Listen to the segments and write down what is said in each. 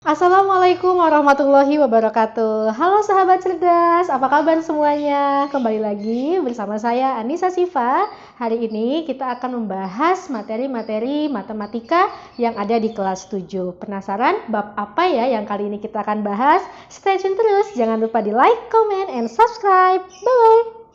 Assalamualaikum warahmatullahi wabarakatuh. Halo sahabat cerdas, apa kabar semuanya? Kembali lagi bersama saya Anissa Siva. Hari ini kita akan membahas materi-materi matematika yang ada di kelas 7. Penasaran bab apa ya yang kali ini kita akan bahas? Stay tune terus, jangan lupa di like, comment, and subscribe. Bye-bye.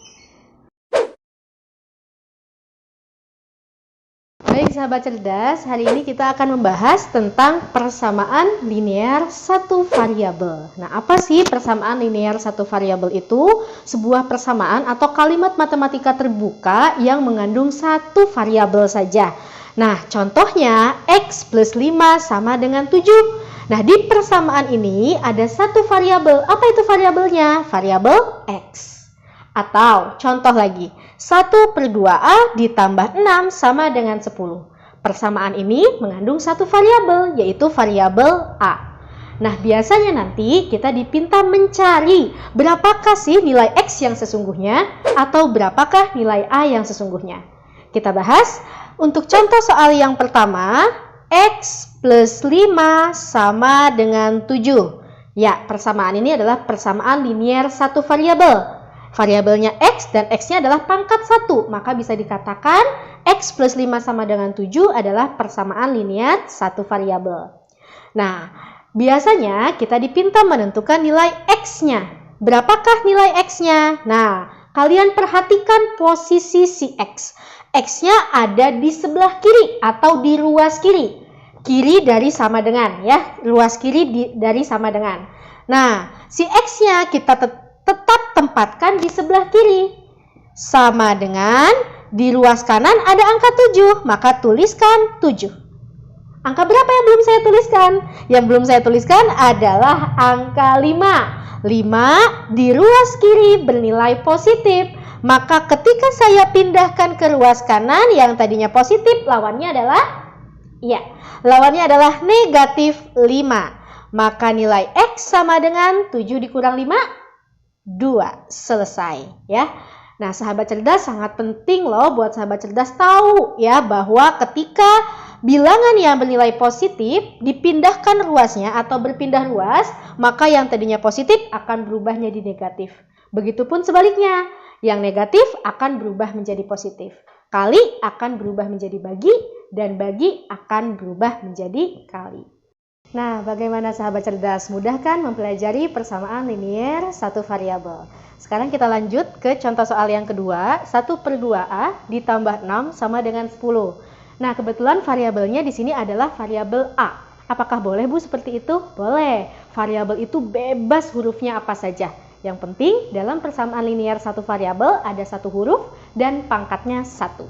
Baik sahabat cerdas, hari ini kita akan membahas tentang persamaan linear satu variabel. Nah, apa sih persamaan linear satu variabel itu? Sebuah persamaan atau kalimat matematika terbuka yang mengandung satu variabel saja. Nah, contohnya x plus 5 sama dengan 7. Nah, di persamaan ini ada satu variabel. Apa itu variabelnya? Variabel x. Atau contoh lagi, 1/2A ditambah 6 sama dengan 10. Persamaan ini mengandung satu variabel, yaitu variabel A. Nah, biasanya nanti kita dipinta mencari berapakah sih nilai X yang sesungguhnya atau berapakah nilai A yang sesungguhnya. Kita bahas untuk contoh soal yang pertama, X plus 5 sama dengan 7. Ya, persamaan ini adalah persamaan linear satu variabel. Variabelnya X dan X-nya adalah pangkat 1, maka bisa dikatakan X plus 5 sama dengan 7 adalah persamaan linear satu variabel. Nah, biasanya kita dipinta menentukan nilai X-nya. Berapakah nilai X-nya? Nah, kalian perhatikan posisi si X. X-nya ada di sebelah kiri atau di ruas kiri. Kiri dari sama dengan, ya, ruas kiri dari sama dengan. Nah, si X-nya kita tetap tempatkan di sebelah kiri. Sama dengan di ruas kanan ada angka 7, maka tuliskan 7. Angka berapa yang belum saya tuliskan? Yang belum saya tuliskan adalah angka 5. 5 di ruas kiri bernilai positif. Maka ketika saya pindahkan ke ruas kanan yang tadinya positif, lawannya adalah negatif 5. Maka nilai X sama dengan 7 dikurang 5, 2. Selesai, ya. Nah, sahabat cerdas sangat penting loh buat sahabat cerdas tahu ya bahwa ketika bilangan yang bernilai positif dipindahkan ruasnya atau berpindah ruas, maka yang tadinya positif akan berubah menjadi negatif. Begitupun sebaliknya, yang negatif akan berubah menjadi positif. Kali akan berubah menjadi bagi dan bagi akan berubah menjadi kali. Nah, bagaimana sahabat cerdas? Mudah kan mempelajari persamaan linear satu variabel? Sekarang kita lanjut ke contoh soal yang kedua, 1/2A ditambah 6 sama dengan 10. Nah, kebetulan variabelnya di sini adalah variabel A. Apakah boleh Bu seperti itu? Boleh. Variabel itu bebas hurufnya apa saja. Yang penting dalam persamaan linear satu variabel ada satu huruf dan pangkatnya 1.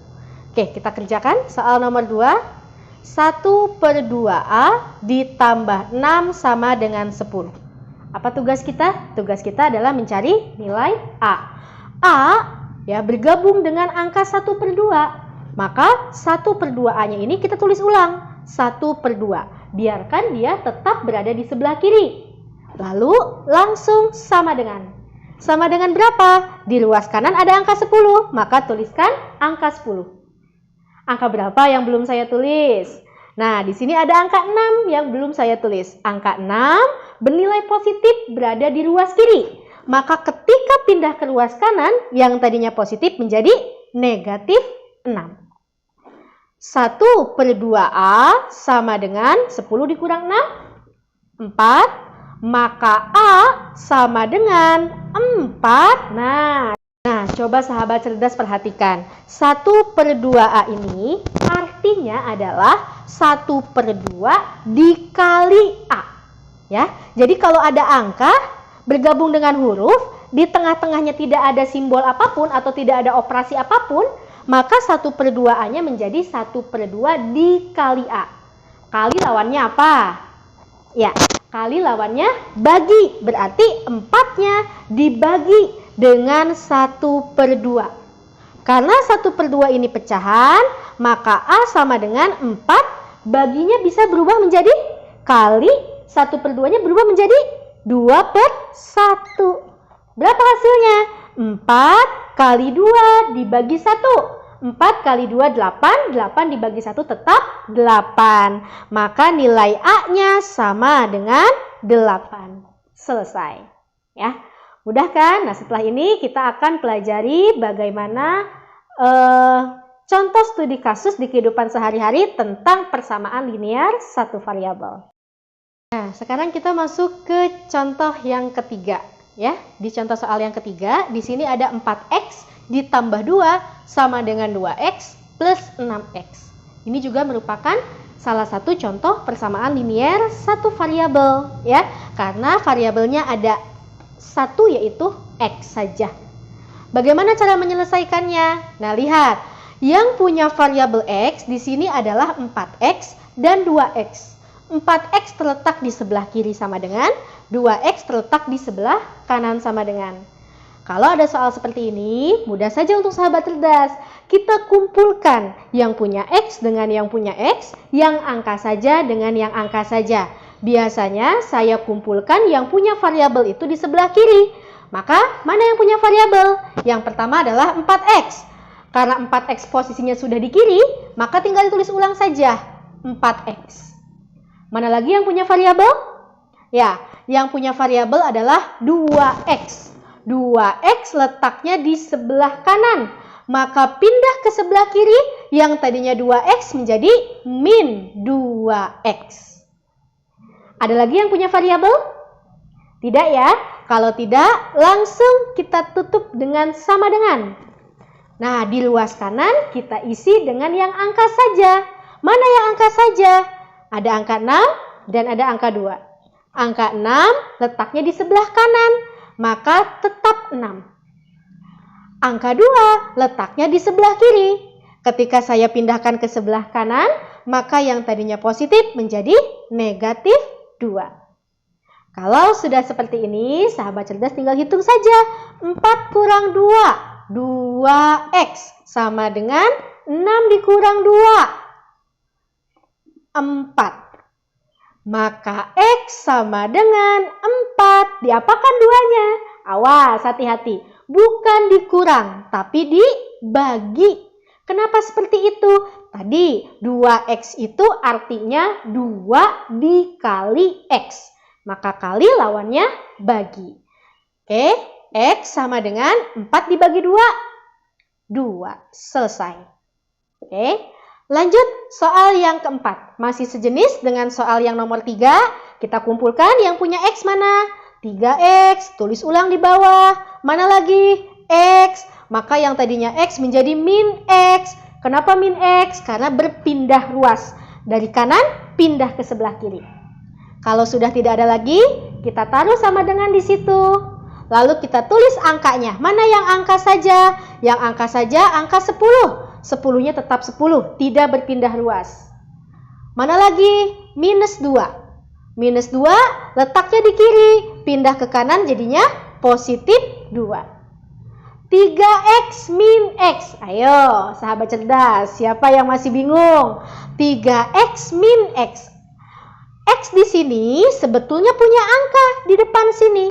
Oke, kita kerjakan soal nomor 2. 1/2A ditambah 6 sama dengan 10. Apa tugas kita? Tugas kita adalah mencari nilai A. A ya bergabung dengan angka 1/2. Maka 1/2A-nya ini kita tulis ulang. 1/2. Biarkan dia tetap berada di sebelah kiri. Lalu langsung sama dengan. Sama dengan berapa? Di ruas kanan ada angka 10. Maka tuliskan angka 10. Angka berapa yang belum saya tulis? Nah, di sini ada angka 6 yang belum saya tulis. Angka 6 bernilai positif berada di ruas kiri. Maka ketika pindah ke ruas kanan, yang tadinya positif menjadi negatif 6. 1/2A sama dengan 10 dikurang 6, 4. Maka A sama dengan 4. Nah, coba sahabat cerdas perhatikan. 1/2A ini artinya adalah 1/2 dikali A. Ya, jadi kalau ada angka bergabung dengan huruf, di tengah-tengahnya tidak ada simbol apapun atau tidak ada operasi apapun, maka 1/2A-nya menjadi 1/2 dikali A. Kali lawannya apa? Ya, kali lawannya bagi. Berarti 4-nya dibagi dengan 1/2. Karena 1/2 ini pecahan, maka A sama dengan 4, baginya bisa berubah menjadi kali 1/2-nya berubah menjadi 2/1. Berapa hasilnya? 4 kali 2 dibagi 1. 4 kali 2, 8. 8 dibagi 1 tetap 8. Maka nilai A-nya sama dengan 8. Selesai. Ya, mudah kan? Nah, setelah ini kita akan pelajari bagaimana contoh studi kasus di kehidupan sehari-hari tentang persamaan linear satu variabel. Nah, sekarang kita masuk ke contoh yang ketiga. Ya, di contoh soal yang ketiga, di sini ada 4x ditambah 2 sama dengan 2x plus 6x. Ini juga merupakan salah satu contoh persamaan linear satu variabel, ya, karena variabelnya ada satu, yaitu x saja. Bagaimana cara menyelesaikannya? Nah, lihat, yang punya variabel x di sini adalah 4x dan 2x. 4x terletak di sebelah kiri sama dengan 2x terletak di sebelah kanan sama dengan. Kalau ada soal seperti ini, mudah saja untuk sahabat cerdas. Kita kumpulkan yang punya X dengan yang punya X, yang angka saja dengan yang angka saja. Biasanya saya kumpulkan yang punya variabel itu di sebelah kiri. Maka mana yang punya variabel? Yang pertama adalah 4X. Karena 4X posisinya sudah di kiri, maka tinggal ditulis ulang saja 4X. Mana lagi yang punya variabel? Ya, yang punya variabel adalah 2X. 2x letaknya di sebelah kanan, maka pindah ke sebelah kiri, yang tadinya 2x menjadi min 2x. Ada lagi yang punya variabel? Tidak ya? Kalau tidak, langsung kita tutup dengan sama dengan. Nah, di luas kanan kita isi dengan yang angka saja. Mana yang angka saja? Ada angka 6 dan ada angka 2. Angka 6 letaknya di sebelah kanan, maka tetap 6. Angka 2 letaknya di sebelah kiri. Ketika saya pindahkan ke sebelah kanan, maka yang tadinya positif menjadi negatif 2. Kalau sudah seperti ini, sahabat cerdas tinggal hitung saja. 4 kurang 2, 2x sama dengan 6 dikurang 2, 4. Maka X sama dengan 4. Diapakan duanya? Awas, hati-hati. Bukan dikurang, tapi dibagi. Kenapa seperti itu? Tadi 2X itu artinya 2 dikali X. Maka kali lawannya bagi. Oke, X sama dengan 4 dibagi 2. 2. Selesai. Oke. Lanjut soal yang keempat. Masih sejenis dengan soal yang nomor 3. Kita kumpulkan yang punya X mana? 3X. Tulis ulang di bawah. Mana lagi? X. Maka yang tadinya X menjadi min X. Kenapa min X? Karena berpindah ruas. Dari kanan pindah ke sebelah kiri. Kalau sudah tidak ada lagi, kita taruh sama dengan di situ. Lalu kita tulis angkanya. Mana yang angka saja? Yang angka saja angka 10. 10-nya tetap 10, tidak berpindah ruas. Mana lagi? Minus 2. Minus 2 letaknya di kiri, pindah ke kanan jadinya positif 2. 3x min x. Ayo, sahabat cerdas, siapa yang masih bingung? 3x min x. X di sini sebetulnya punya angka di depan sini.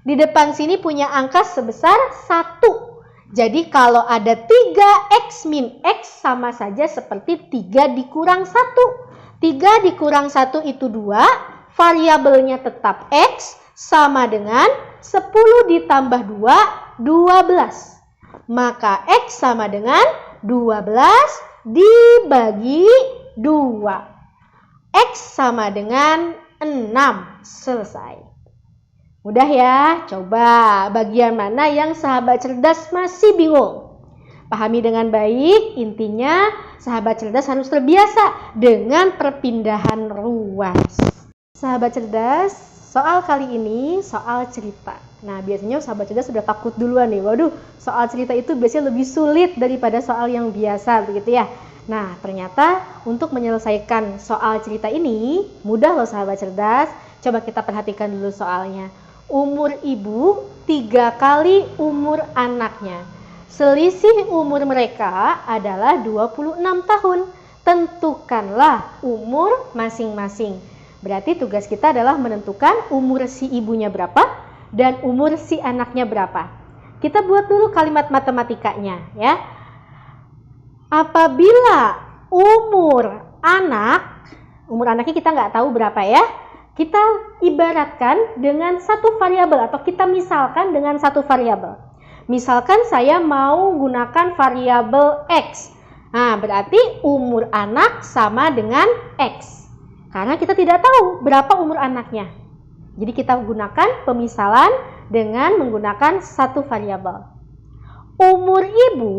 Di depan sini punya angka sebesar 1. Jadi kalau ada 3x min x sama saja seperti 3 dikurang 1. 3 dikurang 1 itu 2, variabelnya tetap x sama dengan 10 ditambah 2, 12. Maka x sama dengan 12 dibagi 2. X sama dengan 6. Selesai. Mudah ya, coba bagian mana yang sahabat cerdas masih bingung? Pahami dengan baik, intinya sahabat cerdas harus terbiasa dengan perpindahan ruas. Sahabat cerdas, soal kali ini soal cerita. Nah, biasanya sahabat cerdas sudah takut duluan nih. Waduh, soal cerita itu biasanya lebih sulit daripada soal yang biasa, begitu ya. Nah, ternyata untuk menyelesaikan soal cerita ini mudah loh sahabat cerdas. Coba kita perhatikan dulu soalnya. Umur ibu 3 kali umur anaknya. Selisih umur mereka adalah 26 tahun. Tentukanlah umur masing-masing. Berarti tugas kita adalah menentukan umur si ibunya berapa dan umur si anaknya berapa. Kita buat dulu kalimat matematikanya ya. apabila umur anaknya kita nggak tahu berapa ya, kita ibaratkan dengan satu variabel atau kita misalkan dengan satu variabel. Misalkan saya mau gunakan variabel X. Nah, berarti umur anak sama dengan X. Karena kita tidak tahu berapa umur anaknya. Jadi kita gunakan pemisalan dengan menggunakan satu variabel. Umur ibu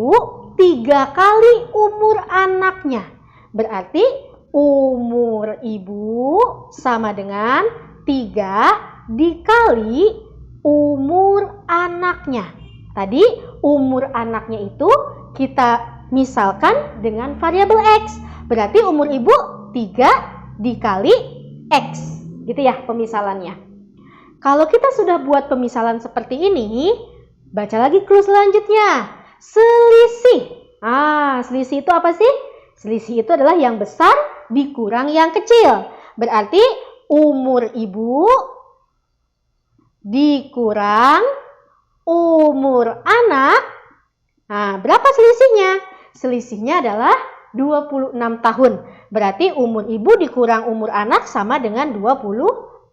3 kali umur anaknya. Berarti umur ibu sama dengan 3 dikali umur anaknya. Tadi umur anaknya itu kita misalkan dengan variabel X. Berarti umur ibu 3 dikali X. Gitu ya pemisalannya. Kalau kita sudah buat pemisalan seperti ini, baca lagi clue selanjutnya. Selisih. Selisih itu apa sih? Selisih itu adalah yang besar dikurang yang kecil. Berarti umur ibu dikurang umur anak. Berapa selisihnya? Selisihnya adalah 26 tahun. Berarti umur ibu dikurang umur anak sama dengan 26.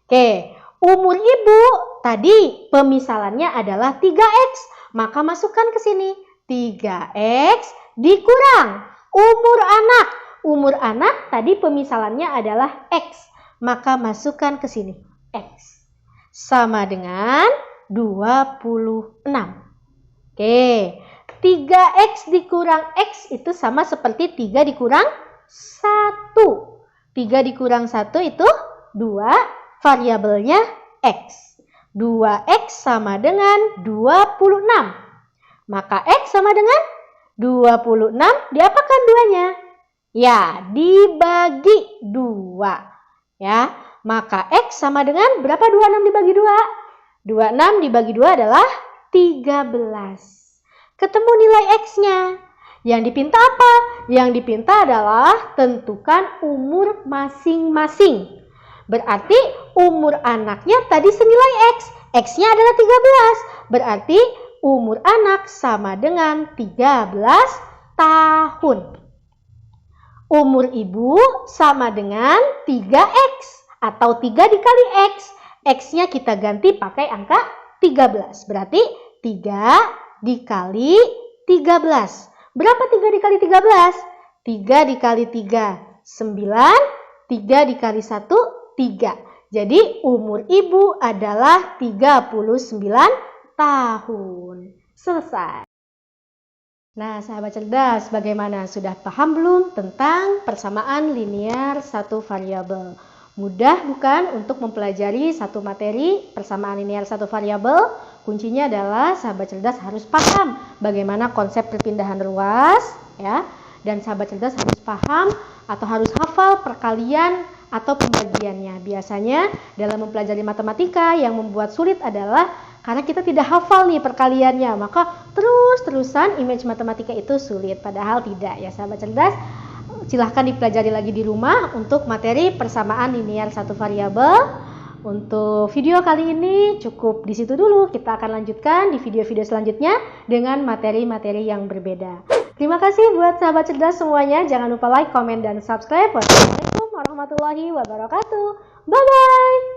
Oke, umur ibu tadi pemisalannya adalah 3X. Maka masukkan ke sini. 3X dikurang umur anak. Umur anak tadi pemisalannya adalah X. Maka masukkan ke sini. X. Sama dengan 26. Oke. 3X dikurang X itu sama seperti 3 dikurang 1. 3 dikurang 1 itu 2, variabelnya X. 2X sama dengan 26. Maka X sama dengan 26, diapakan duanya? Ya, dibagi 2. Ya, maka X sama dengan berapa 26 dibagi 2? 26 dibagi 2 adalah 13. Ketemu nilai X-nya. Yang dipinta apa? Yang dipinta adalah tentukan umur masing-masing. Berarti umur anaknya tadi senilai X. X-nya adalah 13. Berarti umur anak sama dengan 13 tahun. Umur ibu sama dengan 3X atau 3 dikali X. X-nya kita ganti pakai angka 13. Berarti 3 dikali 13. Berapa 3 dikali 13? 3 dikali 3, 9. 3 dikali 1, 3. Jadi umur ibu adalah 39 tahun. Selesai. Nah, sahabat cerdas, bagaimana? Sudah paham belum tentang persamaan linear satu variabel? Mudah bukan untuk mempelajari satu materi persamaan linear satu variabel? Kuncinya adalah sahabat cerdas harus paham bagaimana konsep perpindahan ruas, ya. Dan sahabat cerdas harus paham atau harus hafal perkalian atau pembagiannya. Biasanya dalam mempelajari matematika yang membuat sulit adalah karena kita tidak hafal nih perkaliannya, maka terus-terusan image matematika itu sulit. Padahal tidak ya sahabat cerdas. Silahkan dipelajari lagi di rumah untuk materi persamaan linear satu variabel. Untuk video kali ini cukup di situ dulu. Kita akan lanjutkan di video-video selanjutnya dengan materi-materi yang berbeda. Terima kasih buat sahabat cerdas semuanya. Jangan lupa like, komen, dan subscribe. Wassalamualaikum warahmatullahi wabarakatuh. Bye-bye.